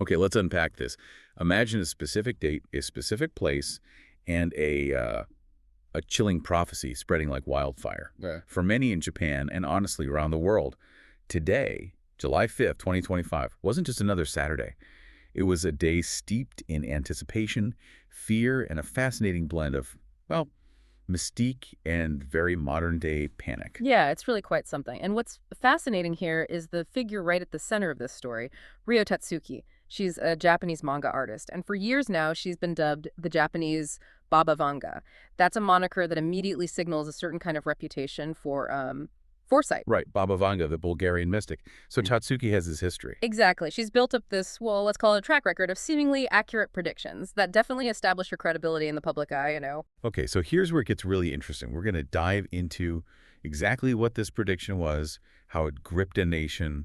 Okay, let's unpack this. Imagine a specific date, a specific place, and a chilling prophecy spreading like wildfire. Yeah. For many in Japan and honestly around the world, today, July 5th, 2025, wasn't just another Saturday. It was a day steeped in anticipation, fear, and a fascinating blend of, well, mystique and very modern-day panic. Yeah, it's really quite something. And what's fascinating here is the figure right at the center of this story, Ryo Tatsuki. She's a Japanese manga artist, and for years now, she's been dubbed the Japanese Baba Vanga. That's a moniker that immediately signals a certain kind of reputation for foresight. Right, Baba Vanga, the Bulgarian mystic. So Tatsuki has his history. Exactly. She's built up this, well, let's call it a track record of seemingly accurate predictions that definitely establish her credibility in the public eye, you know. Okay, so here's where it gets really interesting. We're going to dive into exactly what this prediction was, how it gripped a nation,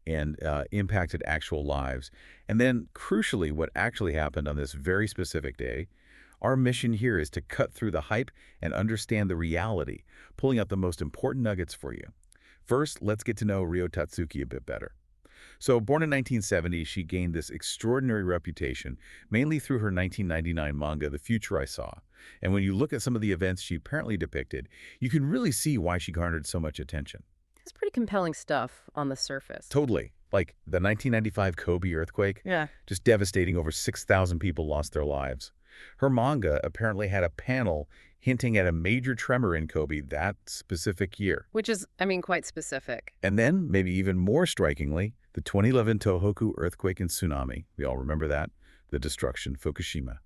and impacted actual lives. And then, crucially, what actually happened on this very specific day. Our mission here is to cut through the hype and understand the reality, pulling out the most important nuggets for you. First, let's get to know Ryo Tatsuki a bit better. So, born in 1970, she gained this extraordinary reputation, mainly through her 1999 manga, The Future I Saw. And when you look at some of the events she apparently depicted, you can really see why she garnered so much attention. It's pretty compelling stuff on the surface. Totally. Like the 1995 Kobe earthquake. Yeah. Just devastating. Over 6,000 people lost their lives. Her manga apparently had a panel hinting at a major tremor in Kobe that specific year. Which is, I mean, quite specific. And then, maybe even more strikingly, the 2011 Tohoku earthquake and tsunami. We all remember that. The destruction, Fukushima.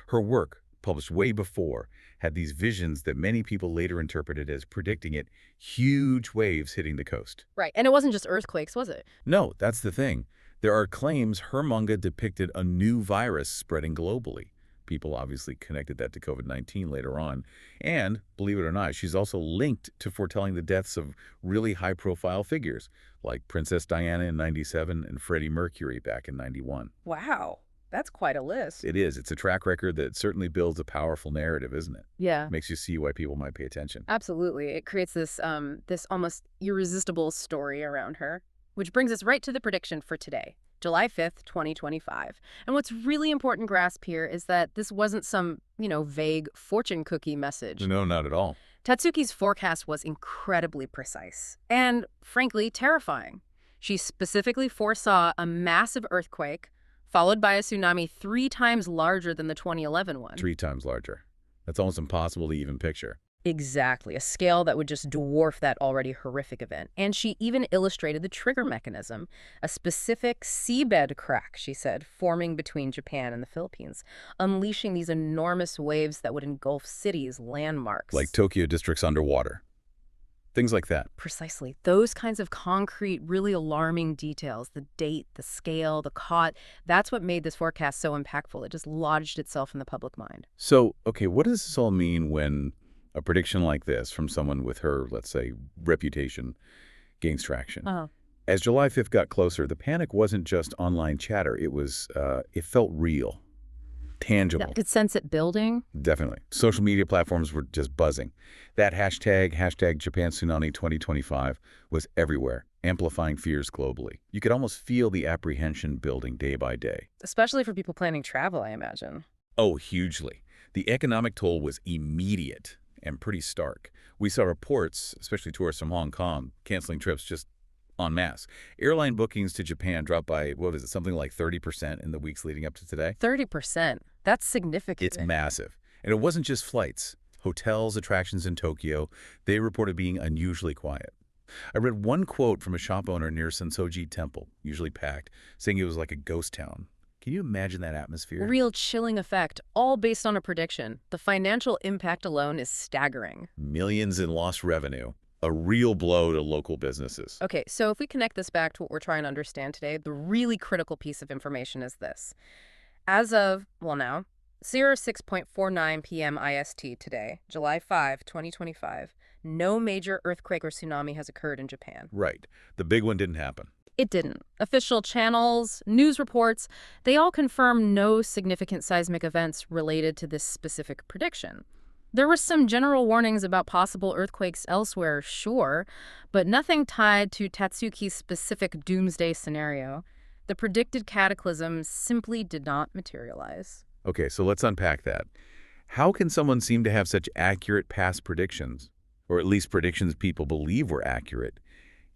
Her work, published way before, had these visions that many people later interpreted as predicting it, huge waves hitting the coast. Right. And it wasn't just earthquakes, was it? No, that's the thing. There are claims her manga depicted a new virus spreading globally. People obviously connected that to COVID-19 later on. And, believe it or not, she's also linked to foretelling the deaths of really high-profile figures, like Princess Diana in '97 and Freddie Mercury back in '91. Wow. That's quite a list. It is. It's a track record that certainly builds a powerful narrative, isn't it? Yeah. Makes you see why people might pay attention. Absolutely. It creates this this almost irresistible story around her, which brings us right to the prediction for today. July 5th, 2025. And what's really important to grasp here is that this wasn't some, vague fortune cookie message. No, not at all. Tatsuki's forecast was incredibly precise and, frankly, terrifying. She specifically foresaw a massive earthquake followed by a tsunami 3 times larger than the 2011 one. 3 times larger. That's almost impossible to even picture. Exactly, a scale that would just dwarf that already horrific event. And she even illustrated the trigger mechanism, a specific seabed crack, she said, forming between Japan and the Philippines, unleashing these enormous waves that would engulf cities, landmarks. Like Tokyo districts underwater. Things like that. Precisely. Those kinds of concrete, really alarming details, the date, the scale, the cause, that's what made this forecast so impactful. It just lodged itself in the public mind. So, okay, what does this all mean when a prediction like this from someone with her, let's say, reputation gains traction? As July 5th got closer, the panic wasn't just online chatter. It felt real, tangible. You could sense it building? Definitely. Social media platforms were just buzzing. That hashtag Japan Tsunami 2025 was everywhere, amplifying fears globally. You could almost feel the apprehension building day by day. Especially for people planning travel, I imagine. Oh, hugely. The economic toll was immediate and pretty stark. We saw reports, especially tourists from Hong Kong, canceling trips just en masse. Airline bookings to Japan dropped by, something like 30% in the weeks leading up to today? 30%. That's significant. It's massive. And it wasn't just flights. Hotels, attractions in Tokyo, they reported being unusually quiet. I read one quote from a shop owner near Sensoji Temple, usually packed, saying it was like a ghost town. Can you imagine that atmosphere? Real chilling effect, all based on a prediction. The financial impact alone is staggering. Millions in lost revenue. A real blow to local businesses. Okay, so if we connect this back to what we're trying to understand today, the really critical piece of information is this. As of, 06.49 PM IST today, July 5, 2025, no major earthquake or tsunami has occurred in Japan. Right. The big one didn't happen. It didn't. Official channels, news reports, they all confirm no significant seismic events related to this specific prediction. There were some general warnings about possible earthquakes elsewhere, sure, but nothing tied to Tatsuki's specific doomsday scenario. The predicted cataclysm simply did not materialize. Okay, so let's unpack that. How can someone seem to have such accurate past predictions, or at least predictions people believe were accurate,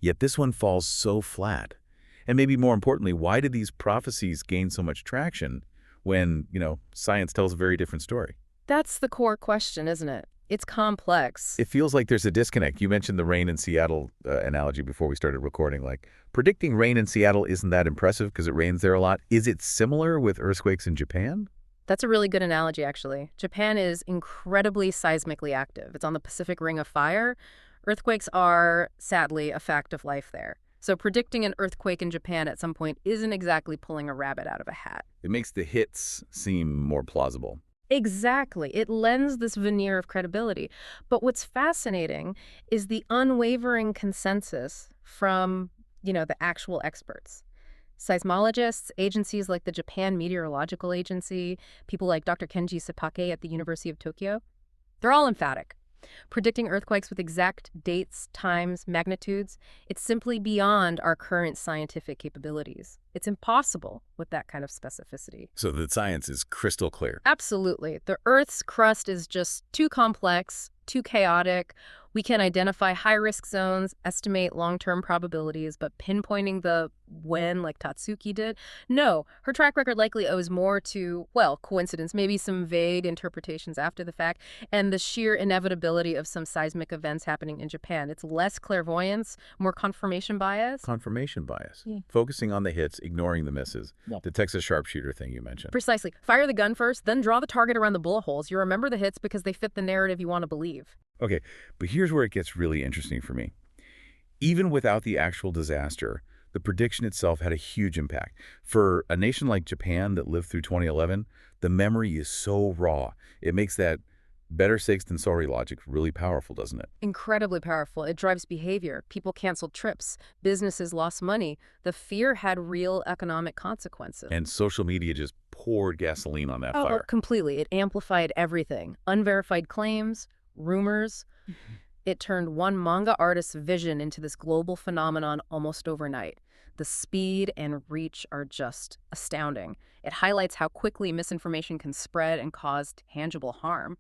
yet this one falls so flat? And maybe more importantly, why did these prophecies gain so much traction when, science tells a very different story? That's the core question, isn't it? It's complex. It feels like there's a disconnect. You mentioned the rain in Seattle analogy before we started recording. Like, predicting rain in Seattle isn't that impressive because it rains there a lot. Is it similar with earthquakes in Japan? That's a really good analogy, actually. Japan is incredibly seismically active. It's on the Pacific Ring of Fire. Earthquakes are, sadly, a fact of life there. So predicting an earthquake in Japan at some point isn't exactly pulling a rabbit out of a hat. It makes the hits seem more plausible. Exactly. It lends this veneer of credibility. But what's fascinating is the unwavering consensus from, the actual experts. Seismologists, agencies like the Japan Meteorological Agency, people like Dr. Kenji Satake at the University of Tokyo, they're all emphatic. Predicting earthquakes with exact dates, times, magnitudes, it's simply beyond our current scientific capabilities. It's impossible with that kind of specificity. So the science is crystal clear. Absolutely. The Earth's crust is just too complex, too chaotic. We can identify high-risk zones, estimate long-term probabilities, but pinpointing the when, like Tatsuki did, no. Her track record likely owes more to, coincidence, maybe some vague interpretations after the fact, and the sheer inevitability of some seismic events happening in Japan. It's less clairvoyance, more confirmation bias. Confirmation bias. Yeah. Focusing on the hits, ignoring the misses. Yeah. The Texas sharpshooter thing you mentioned. Precisely. Fire the gun first, then draw the target around the bullet holes. You remember the hits because they fit the narrative you want to believe. Okay, but here's where it gets really interesting for me. Even without the actual disaster, the prediction itself had a huge impact. For a nation like Japan that lived through 2011, the memory is so raw. It makes that better safe than sorry logic really powerful, doesn't it? Incredibly powerful. It drives behavior. People canceled trips. Businesses lost money. The fear had real economic consequences. And social media just poured gasoline on that fire. Completely. It amplified everything. Unverified claims, rumors. It turned one manga artist's vision into this global phenomenon almost overnight. The speed and reach are just astounding. It highlights how quickly misinformation can spread and cause tangible harm.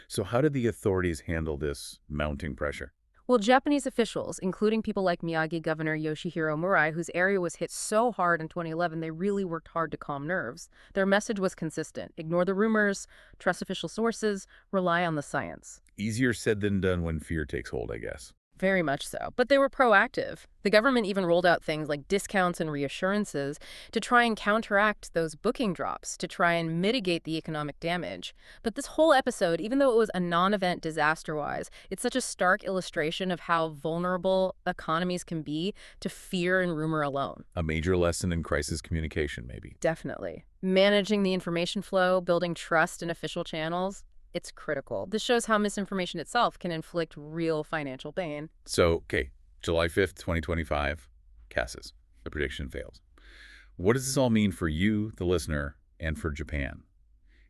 So how did the authorities handle this mounting pressure? Well, Japanese officials, including people like Miyagi Governor Yoshihiro Murai, whose area was hit so hard in 2011, they really worked hard to calm nerves. Their message was consistent. Ignore the rumors, trust official sources, rely on the science. Easier said than done when fear takes hold, I guess. Very much so. But they were proactive. The government even rolled out things like discounts and reassurances to try and counteract those booking drops, to try and mitigate the economic damage. But this whole episode, even though it was a non-event disaster-wise, it's such a stark illustration of how vulnerable economies can be to fear and rumor alone. A major lesson in crisis communication, maybe. Definitely. Managing the information flow, building trust in official channels, it's critical. This shows how misinformation itself can inflict real financial pain. So, okay, July 5th, 2025, CASAS. The prediction fails. What does this all mean for you, the listener, and for Japan?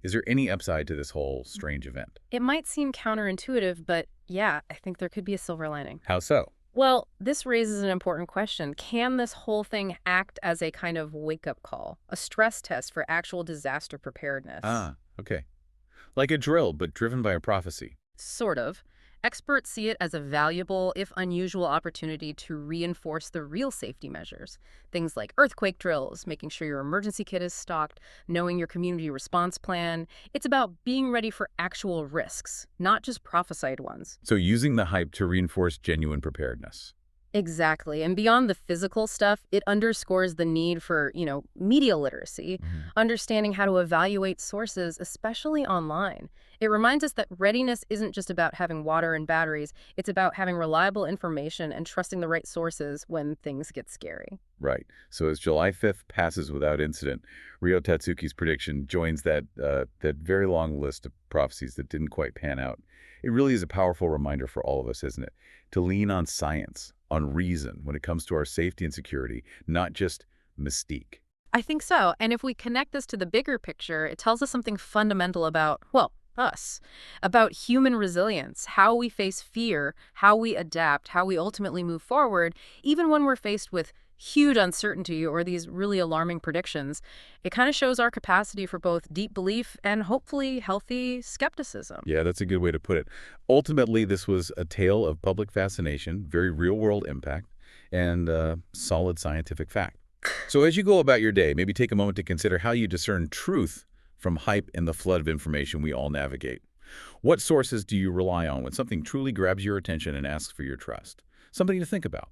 Is there any upside to this whole strange event? It might seem counterintuitive, but yeah, I think there could be a silver lining. How so? Well, this raises an important question. Can this whole thing act as a kind of wake-up call, a stress test for actual disaster preparedness? Okay. Like a drill, but driven by a prophecy. Sort of. Experts see it as a valuable, if unusual, opportunity to reinforce the real safety measures. Things like earthquake drills, making sure your emergency kit is stocked, knowing your community response plan. It's about being ready for actual risks, not just prophesied ones. So using the hype to reinforce genuine preparedness. Exactly. And beyond the physical stuff, it underscores the need for, media literacy, understanding how to evaluate sources, especially online. It reminds us that readiness isn't just about having water and batteries. It's about having reliable information and trusting the right sources when things get scary. Right. So as July 5th passes without incident, Ryo Tatsuki's prediction joins that very long list of prophecies that didn't quite pan out. It really is a powerful reminder for all of us, isn't it? To lean on science, on reason when it comes to our safety and security, not just mystique. I think so. And if we connect this to the bigger picture, it tells us something fundamental about, us, about human resilience, how we face fear, how we adapt, how we ultimately move forward, even when we're faced with huge uncertainty or these really alarming predictions, it kind of shows our capacity for both deep belief and hopefully healthy skepticism. Yeah, that's a good way to put it. Ultimately, this was a tale of public fascination, very real-world impact, and solid scientific fact. So as you go about your day, maybe take a moment to consider how you discern truth from hype in the flood of information we all navigate. What sources do you rely on when something truly grabs your attention and asks for your trust? Something to think about.